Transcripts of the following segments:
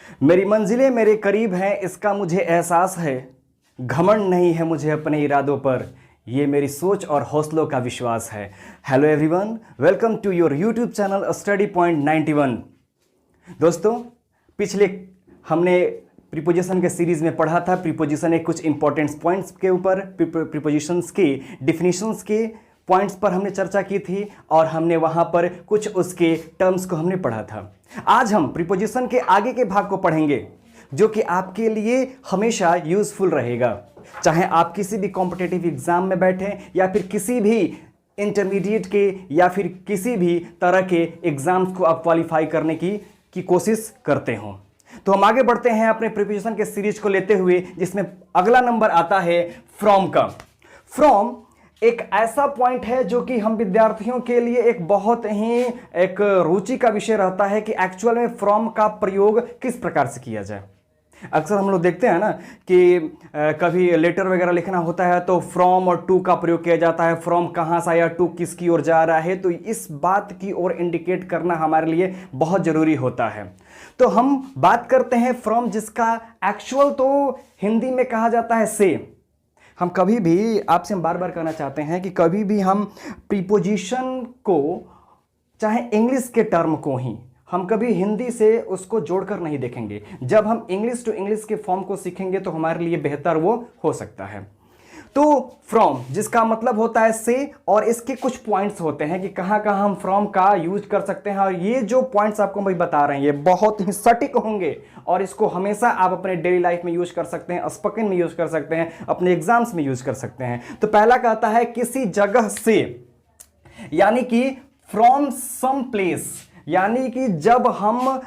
मेरी मंजिलें मेरे करीब हैं, इसका मुझे एहसास है। घमंड नहीं है मुझे अपने इरादों पर, ये मेरी सोच और हौसलों का विश्वास है। Hello everyone, welcome to your YouTube channel study point 91। दोस्तों, पिछले हमने प्रीपोजिशन के सीरीज में पढ़ा था। प्रीपोजिशन एक कुछ इंपॉर्टेंट पॉइंट्स के ऊपर, प्रीपोजिशंस के डिफिनीशंस के पॉइंट्स पर हमने चर्चा की थी और हमने वहां पर कुछ उसके टर्म्स को हमने पढ़ा था। आज हम प्रीपोजिशन के आगे के भाग को पढ़ेंगे जो कि आपके लिए हमेशा यूजफुल रहेगा, चाहे आप किसी भी कॉम्पिटिटिव एग्जाम में बैठे या फिर किसी भी इंटरमीडिएट के या फिर किसी भी तरह के एग्जाम्स को आप क्वालिफाई करने की कोशिश करते हो। तो हम आगे बढ़ते हैं अपने प्रीपोजिशन के सीरीज को लेते हुए, जिसमें अगला नंबर आता है फ्रॉम का। फ्रॉम एक ऐसा पॉइंट है जो कि हम विद्यार्थियों के लिए एक बहुत ही एक रुचि का विषय रहता है कि एक्चुअल में फ्रॉम का प्रयोग किस प्रकार से किया जाए। अक्सर हम लोग देखते हैं ना कि कभी लेटर वगैरह लिखना होता है तो फ्रॉम और टू का प्रयोग किया जाता है। फ्रॉम कहाँ से आया, टू किसकी ओर जा रहा है, तो इस बात की ओर इंडिकेट करना हमारे लिए बहुत ज़रूरी होता है। तो हम बात करते हैं फ्रॉम, जिसका एक्चुअल तो हिंदी में कहा जाता है से। हम कभी भी, आपसे हम बार बार कहना चाहते हैं कि कभी भी हम प्रीपोजिशन को, चाहे इंग्लिश के टर्म को ही, हम कभी हिंदी से उसको जोड़कर नहीं देखेंगे। जब हम इंग्लिश टू इंग्लिश के फॉर्म को सीखेंगे तो हमारे लिए बेहतर वो हो सकता है। तो फ्रॉम जिसका मतलब होता है से, और इसके कुछ पॉइंट्स होते हैं कि कहाँ कहाँ हम फ्रॉम का यूज कर सकते हैं। और ये जो पॉइंट्स आपको भाई बता रहे हैं ये बहुत ही सटीक होंगे और इसको हमेशा आप अपने डेली लाइफ में यूज कर सकते हैं, स्पोकन में यूज कर सकते हैं, अपने एग्जाम्स में यूज कर सकते हैं। तो पहला कहता है किसी जगह से, यानी कि फ्रॉम सम प्लेस, यानी कि जब हम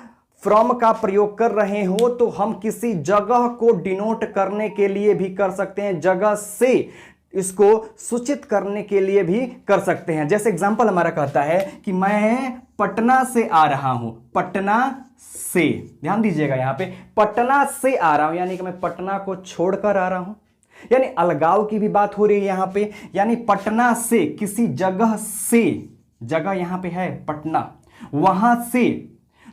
फ्रॉम का प्रयोग कर रहे हो तो हम किसी जगह को डिनोट करने के लिए भी कर सकते हैं, जगह से इसको सूचित करने के लिए भी कर सकते हैं। जैसे एग्जांपल हमारा कहता है कि मैं पटना से आ रहा हूं। पटना से, ध्यान दीजिएगा यहां पे पटना से आ रहा हूं, यानी कि मैं पटना को छोड़कर आ रहा हूं, यानी अलगाव की भी बात हो रही है यहां पे। यानी पटना से, किसी जगह से, जगह यहां पे है पटना, वहां से,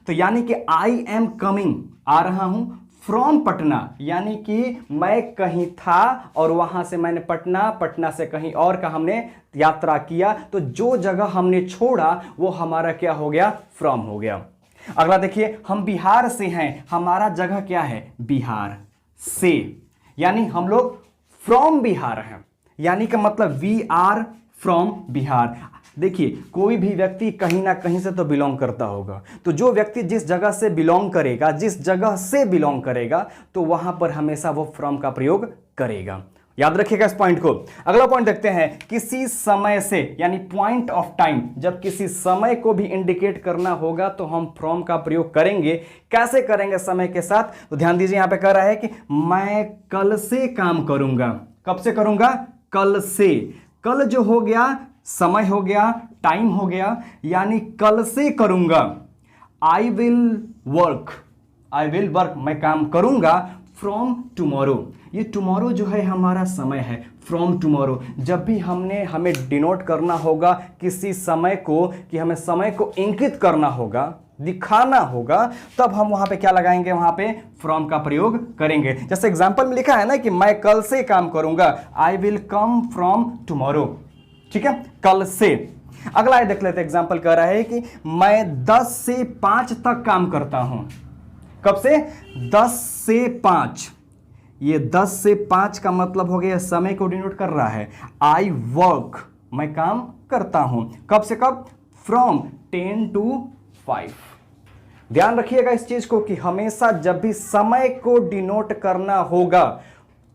तो यानी कि आई एम कमिंग, आ रहा हूं फ्रॉम पटना, यानी कि मैं कहीं था और वहां से मैंने पटना से कहीं और का हमने यात्रा किया, तो जो जगह हमने छोड़ा वो हमारा क्या हो गया, फ्रॉम हो गया। अगला देखिए, हम बिहार से हैं, हमारा जगह क्या है, बिहार से, यानी हम लोग फ्रॉम बिहार हैं, यानी कि मतलब वी आर फ्रॉम बिहार। देखिए, कोई भी व्यक्ति कहीं ना कहीं से तो बिलोंग करता होगा, तो जो व्यक्ति जिस जगह से बिलोंग करेगा, जिस जगह से बिलोंग करेगा, तो वहां पर हमेशा वो फ्रॉम का प्रयोग करेगा। याद रखिएगा इस पॉइंट को। अगला पॉइंट देखते हैं, किसी समय से, यानी पॉइंट ऑफ टाइम। जब किसी समय को भी इंडिकेट करना होगा तो हम फ्रॉम का प्रयोग करेंगे। कैसे करेंगे समय के साथ, तो ध्यान दीजिए, यहां पे कह रहा है कि मैं कल से काम करूंगा। कब से करूंगा, कल से। कल जो हो गया, समय हो गया, टाइम हो गया, यानी कल से करूंगा। I will work, I will work, मैं काम करूंगा फ्रॉम टुमारो। ये टुमारो जो है हमारा समय है, फ्रॉम टुमारो। जब भी हमें डिनोट करना होगा किसी समय को, कि हमें समय को इंगित करना होगा, दिखाना होगा, तब हम वहां पे क्या लगाएंगे, वहां पे फ्रॉम का प्रयोग करेंगे। जैसे एग्जांपल में लिखा है ना कि मैं कल से काम करूंगा, I will come from tomorrow, ठीक है, कल से। अगला देख लेते हैं, एग्जांपल कह रहा है कि मैं 10 से 5 तक काम करता हूं। कब से, 10 से 5। ये 10 से 5 का मतलब हो गया समय को डिनोट कर रहा है। आई वर्क, मैं काम करता हूं। कब से कब, फ्रॉम 10 to 5। ध्यान रखिएगा इस चीज को कि हमेशा जब भी समय को डिनोट करना होगा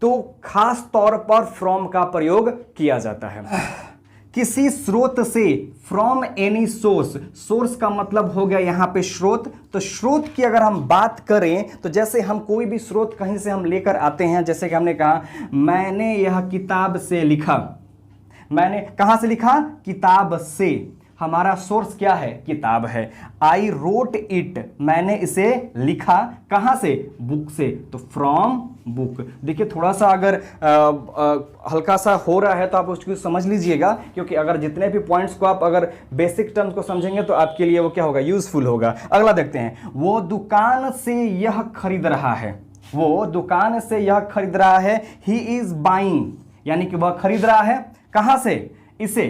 तो खास तौर पर फ्रॉम का प्रयोग किया जाता है। किसी स्रोत से, फ्रॉम एनी सोर्स। सोर्स का मतलब हो गया यहां पे स्रोत। तो स्रोत की अगर हम बात करें तो जैसे हम कोई भी स्रोत कहीं से हम लेकर आते हैं, जैसे कि हमने कहा मैंने यह किताब से लिखा। मैंने कहां से लिखा, किताब से। हमारा सोर्स क्या है? किताब है। आई रोट इट, मैंने इसे लिखा। कहां से? बुक से। तो फ्रॉम बुक। देखिए थोड़ा सा अगर हल्का सा हो रहा है तो आप उसको समझ लीजिएगा, क्योंकि अगर जितने भी पॉइंट्स को आप अगर बेसिक टर्म्स को समझेंगे तो आपके लिए वो क्या होगा? यूजफुल होगा। अगला देखते हैं, वो दुकान से यह खरीद रहा है। वो दुकान से यह खरीद रहा है। ही इज बाइंग, यानी कि वह खरीद रहा है। कहां से? इसे।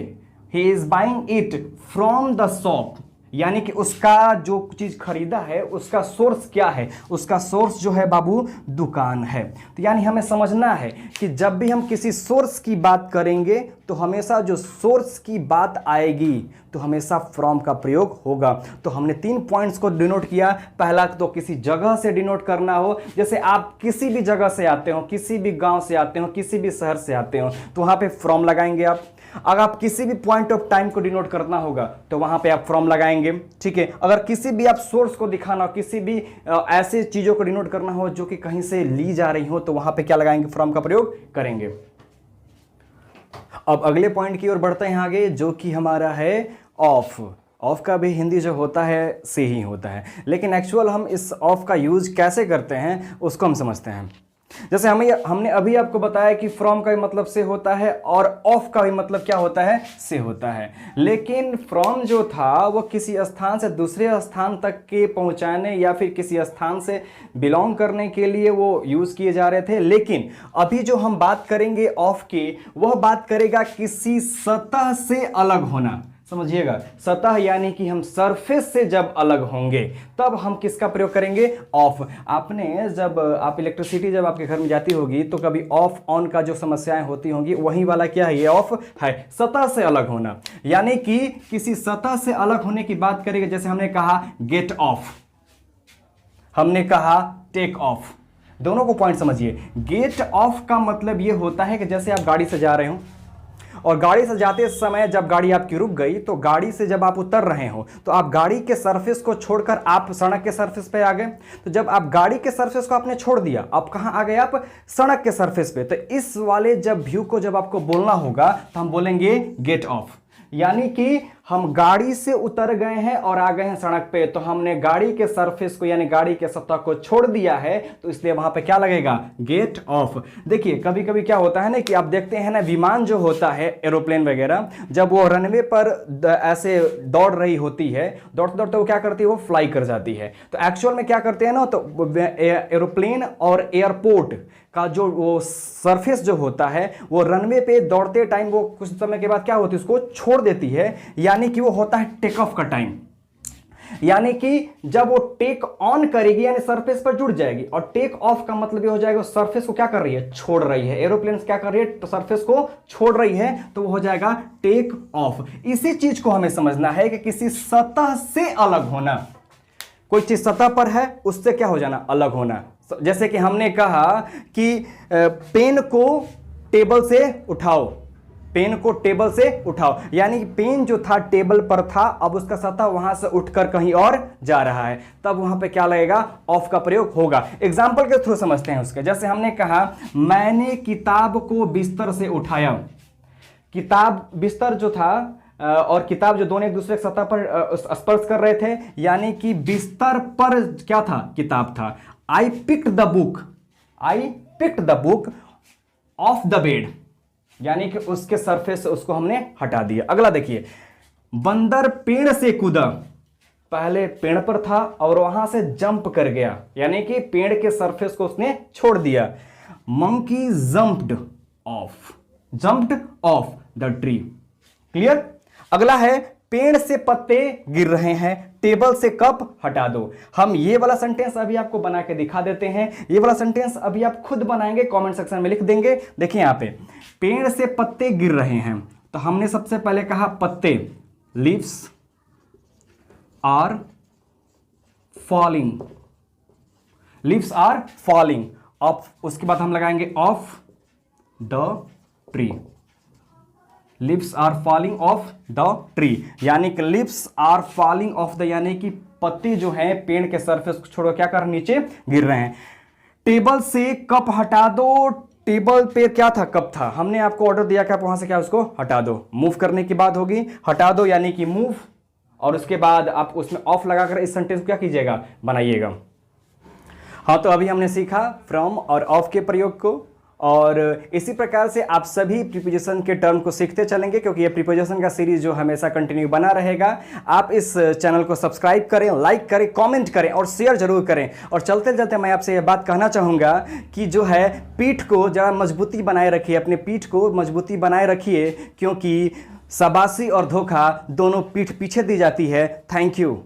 He is buying it from the shop, यानी कि उसका जो चीज खरीदा है उसका सोर्स क्या है? उसका सोर्स जो है बाबू दुकान है। तो यानी हमें समझना है कि जब भी हम किसी सोर्स की बात करेंगे तो हमेशा जो सोर्स की बात आएगी तो हमेशा फ्रॉम का प्रयोग होगा। तो हमने 3 पॉइंट्स को डिनोट किया। पहला तो किसी जगह से डिनोट करना हो, जैसे आप किसी भी जगह से आते हो, किसी भी गांव से आते हो, किसी भी शहर से आते हो, तो वहां पे फ्रॉम लगाएंगे आप। अगर आप किसी भी पॉइंट ऑफ टाइम को डिनोट करना होगा तो वहां पे आप फ्रॉम लगाएंगे, ठीक है। अगर किसी भी आप सोर्स को दिखाना हो, किसी भी ऐसे चीजों को डिनोट करना हो जो कि कहीं से ली जा रही हो, तो वहां पे क्या लगाएंगे? फ्रॉम का प्रयोग करेंगे। अब अगले पॉइंट की ओर बढ़ते हैं आगे, जो कि हमारा है ऑफ। ऑफ का भी हिंदी जो होता है से ही होता है, लेकिन एक्चुअल हम इस ऑफ का यूज कैसे करते हैं उसको हम समझते हैं। जैसे हमने अभी आपको बताया कि फ्रॉम का भी मतलब से होता है और ऑफ का भी मतलब क्या होता है? से होता है। लेकिन फ्रॉम जो था वो किसी स्थान से दूसरे स्थान तक के पहुंचाने या फिर किसी स्थान से बिलोंग करने के लिए वो यूज किए जा रहे थे। लेकिन अभी जो हम बात करेंगे ऑफ की, वह बात करेगा किसी सतह से अलग होना। समझिएगा, सतह यानी कि हम सरफेस से जब अलग होंगे तब हम किसका प्रयोग करेंगे? ऑफ। आपने जब आप इलेक्ट्रिसिटी जब आपके घर में जाती होगी तो कभी ऑफ ऑन का जो समस्याएं होती होंगी वही वाला क्या है? ये ऑफ है, सतह से अलग होना। यानी कि किसी सतह से अलग होने की बात करेंगे। जैसे हमने कहा गेट ऑफ, हमने कहा टेक ऑफ। दोनों को पॉइंट समझिए। गेट ऑफ का मतलब ये होता है कि जैसे आप गाड़ी से जा रहे हो और गाड़ी से जाते समय जब गाड़ी आपकी रुक गई तो गाड़ी से जब आप उतर रहे हो तो आप गाड़ी के सरफेस को छोड़कर आप सड़क के सरफेस पे आ गए। तो जब आप गाड़ी के सरफेस को आपने छोड़ दिया, आप कहां आ गए? आप सड़क के सरफेस पे। तो इस वाले जब व्यू को जब आपको बोलना होगा तो हम बोलेंगे गेट ऑफ, यानी कि हम गाड़ी से उतर गए हैं और आ गए हैं सड़क पे, तो हमने गाड़ी के सरफेस को यानी गाड़ी के सतह को छोड़ दिया है, तो इसलिए वहां पे क्या लगेगा? Get off. देखिए कभी कभी क्या होता है ना कि आप देखते हैं ना, विमान जो होता है, एरोप्लेन वगैरह, जब वो रनवे पर ऐसे दौड़ रही होती है, दौड़ते दौड़ते वो क्या करती है? वो फ्लाई कर जाती है। तो एक्चुअल में क्या करते हैं ना, तो एरोप्लेन और एयरपोर्ट का जो वो सरफेस जो होता है वो रनवे पे दौड़ते टाइम वो कुछ समय के बाद क्या होती है? उसको छोड़ देती है, यानी कि वो होता है टेक ऑफ का टाइम। यानी कि जब वो टेक ऑन करेगी यानी सरफेस पर जुड़ जाएगी, और टेक ऑफ का मतलब ये हो जाएगा सरफेस को क्या कर रही है? छोड़ रही है। एरोप्लेन क्या कर रही है? तो सरफेस को छोड़ रही है, तो वो हो जाएगा टेक ऑफ। इसी चीज को हमें समझना है कि किसी सतह से अलग होना। कोई चीज सतह पर है, उससे क्या हो जाना? अलग होना। जैसे कि हमने कहा कि पेन को टेबल से उठाओ, पेन को टेबल से उठाओ, यानी कि पेन जो था टेबल पर था, अब उसका सतह वहां से उठकर कहीं और जा रहा है, तब वहां पे क्या लगेगा? ऑफ का प्रयोग होगा। एग्जाम्पल के थ्रू समझते हैं उसके। जैसे हमने कहा मैंने किताब को बिस्तर से उठाया। किताब, बिस्तर जो था और किताब जो दोनों एक दूसरे के सतह पर स्पर्श कर रहे थे, यानी कि बिस्तर पर क्या था? किताब था। I picked the book, I picked the book of the bed, यानी कि उसके सरफेस से उसको हमने हटा दिया। अगला देखिए, बंदर पेड़ से कूदा। पहले पेड़ पर था और वहां से जंप कर गया, यानी कि पेड़ के सरफेस को उसने छोड़ दिया। Monkey jumped of, jumped of the tree. Clear? अगला है पेड़ से पत्ते गिर रहे हैं, टेबल से कप हटा दो। हम ये वाला सेंटेंस अभी आपको बना के दिखा देते हैं। ये वाला सेंटेंस अभी आप खुद बनाएंगे, कमेंट सेक्शन में लिख देंगे। देखिए यहां पे पेड़ से पत्ते गिर रहे हैं, तो हमने सबसे पहले कहा पत्ते, leaves are falling, leaves are falling off, उसके बाद हम लगाएंगे off the tree, lips are falling off the tree, यानी कि lips are falling off the, यानी कि पत्ते जो हैं पेड़ के सरफेस को छोड़कर क्या कर नीचे गिर रहे हैं। टेबल से कप हटा दो, टेबल पे क्या था, कप था, हमने आपको ऑर्डर दिया कि आप वहां से क्या उसको हटा दो। मूव करने की बात होगी, हटा दो यानी कि मूव, और उसके बाद आप उसमें ऑफ लगाकर इस सेंटेंस को क्या कीजिएगा, बनाइएगा। हाँ, तो अभी हमने सीखा फ्रॉम और ऑफ के प्रयोग को, और इसी प्रकार से आप सभी प्रीपोजिशन के टर्म को सीखते चलेंगे, क्योंकि ये प्रीपोजिशन का सीरीज जो हमेशा कंटिन्यू बना रहेगा। आप इस चैनल को सब्सक्राइब करें, लाइक करें, कमेंट करें और शेयर जरूर करें। और चलते चलते मैं आपसे ये बात कहना चाहूँगा कि जो है पीठ को जरा मजबूती बनाए रखिए, अपने पीठ को मजबूती बनाए रखिए, क्योंकि शाबाशी और धोखा दोनों पीठ पीछे दी जाती है। Thank you.